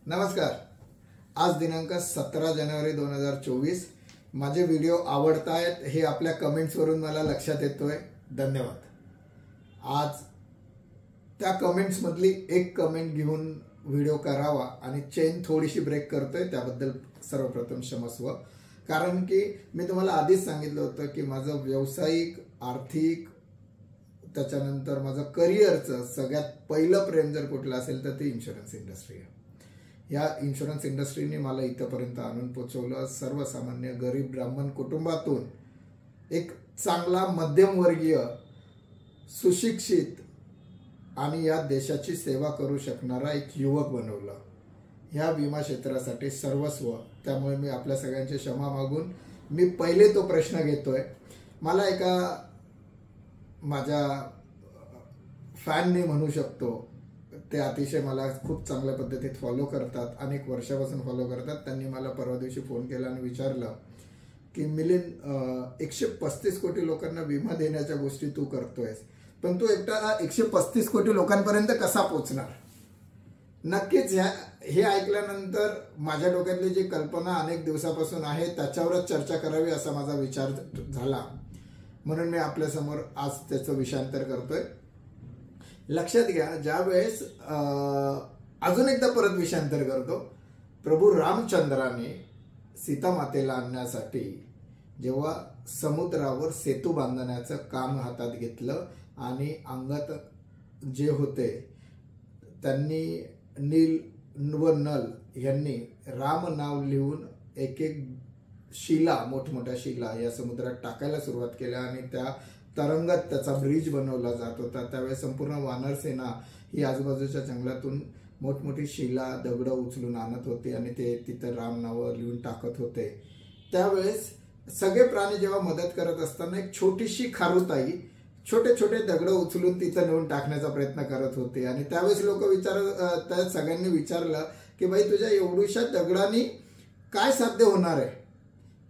नमस्कार। आज दिनांक 17 जानेवारी 2024। माझे व्हिडिओ आवडतायत हे आपल्या कमेंट्स वरून मला लक्षात येतोय। धन्यवाद। आज त्या कमेंट्स मधली एक कमेंट घेऊन व्हिडिओ करावा आणि चेन थोडीशी ब्रेक करतोय, त्याबद्दल सर्वप्रथम क्षमस्व। कारण की मी तुम्हाला आधीच सांगितलं होतं की माझं व्यावसायिक, आर्थिक, त्याच्यानंतर माझं करिअरचं सगळ्यात पहिलं प्रेम जर कुठलं असेल तर ती इन्शुरन्स इंडस्ट्री आहे। या इन्शुरन्स इंडस्ट्रीने मला इथपर्यंत आणून पोहोचवलं। सर्वसामान्य गरीब ब्राह्मण कुटुंबातून एक चांगला मध्यमवर्गीय, सुशिक्षित आणि या देशाची सेवा करू शकणारा एक युवक बनवलं। ह्या विमा क्षेत्रासाठी सर्वस्व। त्यामुळे मी आपल्या सगळ्यांची क्षमा मागून मी पहिले तो प्रश्न घेतोय। मला एका माझ्या फॅनने म्हणू शकतो, ते अतिशय मला खूप चांगल्या पद्धतीत फॉलो करतात, अनेक वर्षापासून फॉलो करतात। त्यांनी मला परवा दिवशी फोन केला आणि विचारलं की मिलिंद, 135 कोटी लोकांना विमा देण्याच्या गोष्टी तू करतोयस, पण तू एकटा 135 कोटी लोकांपर्यंत कसा पोहोचणार? नक्कीच हे ऐकल्यानंतर माझ्या डोक्यातली जी कल्पना अनेक दिवसापासून आहे त्याच्यावरच चर्चा करावी असा माझा विचार झाला। म्हणून मी आपल्यासमोर आज त्याचं विषयांतर करतोय। लक्षात घ्या, ज्या वेळेस अजून एकदा परत विषयांतर करतो, प्रभू रामचंद्राने सीता मातेला आणण्यासाठी जेव्हा समुद्रावर सेतू बांधण्याचं काम हातात घेतलं आणि अंगात जे होते त्यांनी नील व नल यांनी राम नाव लिहून एक एक शिला, मोठमोठ्या शिला या समुद्रात टाकायला सुरुवात केल्या आणि त्या तरंगात त्याचा ब्रिज बनवला जात होता। त्यावेळेस संपूर्ण वानर सेना ही आजूबाजूच्या जंगलातून मोठमोठी शिला, दगड उचलून आणत होते आणि ते तिथे राम नाव लिहून टाकत होते। त्यावेळेस सगळे प्राणी जेव्हा मदत करत असताना एक छोटीशी खारुताई छोटे छोटे दगड उचलून तिथे नेऊन टाकण्याचा प्रयत्न करत होते। आणि त्यावेळेस लोक त्या सगळ्यांनी विचारलं की भाई, तुझ्या एवढ्याशा दगडांनी काय साध्य होणार आहे?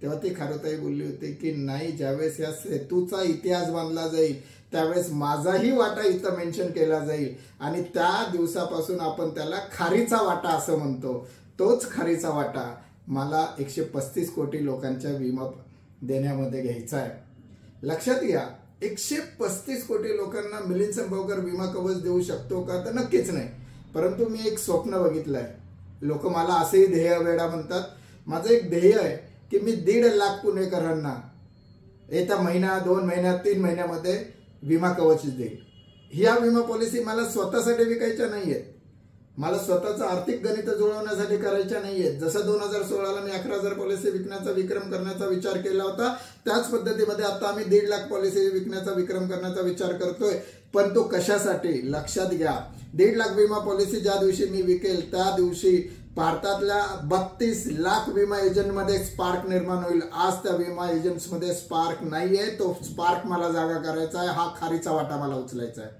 तेव्हा ती खारुताई बोलली होती की नाही, ज्यावेळेस या सेतूचा इतिहास बांधला जाईल त्यावेळेस माझाही वाटा इथं मेन्शन केला जाईल आणि त्या दिवसापासून आपण त्याला खारीचा वाटा असं म्हणतो। तोच खारीचा वाटा मला 135 कोटी लोकांच्या विमा देण्यामध्ये घ्यायचा आहे। लक्षात घ्या, 135 कोटी लोकांना मिलिंद संभवकर विमा कवच देऊ शकतो का? तर नक्कीच नाही। परंतु मी एक स्वप्न बघितलंय। लोक मला असेही ध्येय वेडा म्हणतात। माझं एक ध्येय आहे की मी 1.5 लाख पुणेकरांना येत्या महिना, 2 महिन्यात, 3 महिन्यामध्ये विमा कवच देईल। ह्या विमा पॉलिसी मला स्वतःसाठी विकायच्या नाहीयेत, मला स्वतःचं आर्थिक गणित जुळवण्यासाठी करायच्या नाहीयेत। जसं 2016ला मी 11,000 पॉलिसी विकण्याचा विक्रम करण्याचा विचार केला होता, त्याच पद्धतीमध्ये आता आम्ही 1.5 लाख पॉलिसी विकण्याचा विक्रम करण्याचा विचार करतोय। पण तो कशासाठी? लक्षात घ्या, 1.5 लाख विमा पॉलिसी ज्या दिवशी मी विकेल त्या दिवशी भारतातल्या 32 लाख विमा एजंट मध्ये स्पार्क निर्माण होईल। आज त्या विमा एजंट्स मध्ये स्पार्क नाहीये, तो स्पार्क मला जागा करायचा आहे। हा खारीचा वाटा मला उचलायचा आहे।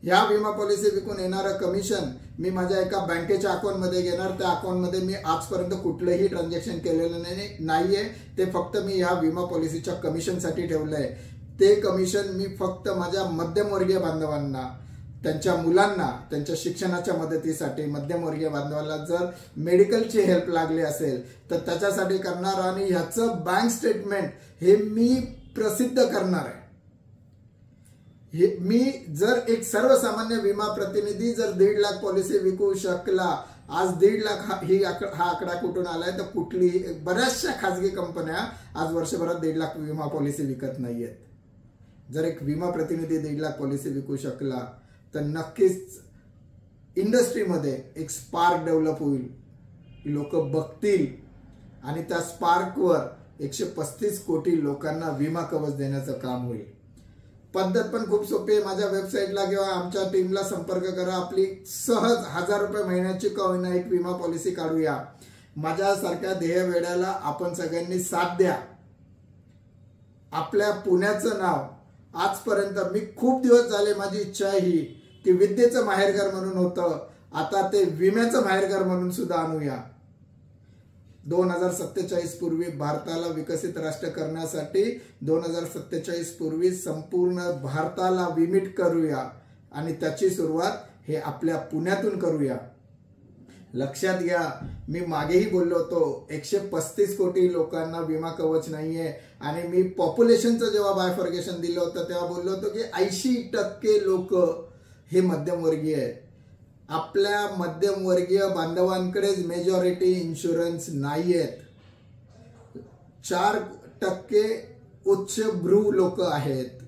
या विमा पॉलिसी विकून येणारं कमिशन मी माझ्या एका बँकेच्या अकाउंटमध्ये घेणार। त्या अकाउंटमध्ये मी आजपर्यंत कुठलंही ट्रान्झॅक्शन केलेलं नाहीये, ते फक्त मी या विमा पॉलिसीच्या कमिशनसाठी ठेवलंय। ते कमिशन मी फक्त माझ्या मध्यमवर्गीय बांधवांना, त्यांच्या मुलांना, त्यांच्या शिक्षणाच्या मदतीसाठी, मध्यमवर्गीय बांधवांना जर मेडिकलची हेल्प लागली असेल तर त्याच्यासाठी करणार आणि ह्याचं बँक स्टेटमेंट हे मी प्रसिद्ध करणार आहे। मी जर एक सर्वसामान्य विमा प्रतिनिधी जर 1.5 लाख पॉलिसी विकू शकला, आज 1.5 लाख हा आकडा कुठून आलाय? तर कुठलीही बऱ्याचशा खाजगी कंपन्या आज वर्षभरात 1.5 लाख विमा पॉलिसी विकत नाहीयेत। जर एक विमा प्रतिनिधी 1.5 लाख पॉलिसी विकू शकला तर नक्कीच इंडस्ट्रीमध्ये एक स्पार्क डेव्हलप होईल, लोक बघतील आणि त्या स्पार्कवर 135 कोटी लोकांना विमा कवच देण्याचं काम होईल। पद्धत पण खूप सोपी आहे। माझ्या वेबसाईटला किंवा आमच्या टीमला संपर्क करा, आपली सहज 1000 रुपये महिन्याची का होईना एक विमा पॉलिसी काढूया। माझ्यासारख्या ध्येय वेड्याला आपण सगळ्यांनी साथ द्या। आपल्या पुण्याचं नाव आजपर्यंत, मी खूप दिवस झाले माझी इच्छा ही की विद्येचं माहेरघर म्हणून होतं, आता ते विम्याचं माहेरघर म्हणून सुद्धा आणूया। 2047 पूर्वी भारताला विकसित राष्ट्र करण्यासाठी 2047 पूर्वी संपूर्ण भारताला विमित करूया आणि त्याची सुरुवात हे आपल्या पुण्यातून करूया। लक्षात घ्या, मी मागेही बोललो होतो 135 कोटी लोकांना विमा कवच नाहीये आणि मी पॉप्युलेशनचं जेव्हा बायफर्गेशन दिलं होतं तेव्हा बोललो होतो की 80% लोक हे मध्यमवर्गीय आहेत. आपल्या मध्यमवर्गीय बांधवांकडेच मेजॉरिटी इन्शुरन्स नाही आहेत. 4% उच्चभ्रू लोक आहेत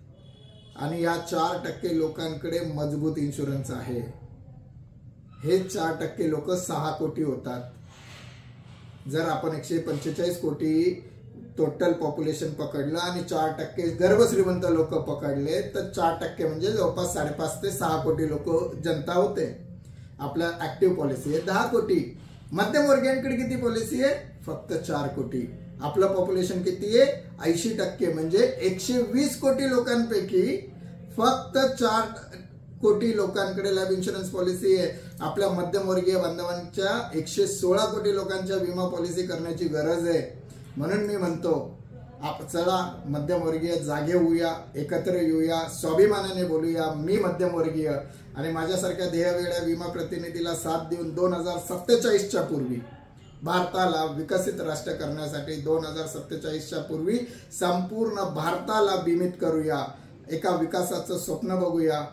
आणि या 4% लोकांकडे मजबूत इन्शुरन्स आहे. हे 4% लोक 6 कोटी होतात. जर आपण 145 कोटी टोटल पॉप्युलेशन पकडलं आणि 4% गर्भश्रीमंत लोक पकडले तर 4% म्हणजे जवळपास 5.5 ते 6 कोटी लोक जनता होते. आपल्या ऍक्टिव्ह पॉलिसी आहे 10 कोटी. मध्यमवर्गीयांकडे किती पॉलिसी आहे? फक्त 4 कोटी. आपलं पॉप्युलेशन किती आहे? 80%. म्हणजे 120 कोटी लोकांपैकी फक्त 4 कोटी लोकांकडे लाईफ इन्शुरन्स पॉलिसी आहे. आपल्या मध्यमवर्गीय बांधवांच्या 116 कोटी लोकांच्या विमा पॉलिसी करण्याची गरज आहे. म्हणून मी म्हणतो चला मध्यमवर्गीय जागे होऊया, एकत्र येऊया, स्वाभिमानाने बोलूया. मी मध्यमवर्गीय आणि माझ्यासारख्या ध्येयवेगळ्या विमा प्रतिनिधीला साथ देऊन 2047च्या पूर्वी भारताला विकसित राष्ट्र करण्यासाठी 2047च्या पूर्वी संपूर्ण भारताला बीमित करूया. एका विकासाचं स्वप्न बघूया.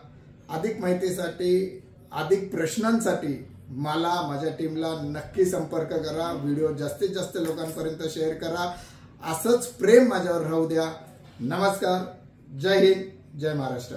अधिक माहितीसाठी, अधिक प्रश्नांसाठी मला, माझ्या टीमला नक्की संपर्क करा. व्हिडिओ जास्तीत जास्त लोकांपर्यंत शेअर करा. असंच प्रेम माझ्यावर राहू द्या. नमस्कार. जय हिंद, जय महाराष्ट्र.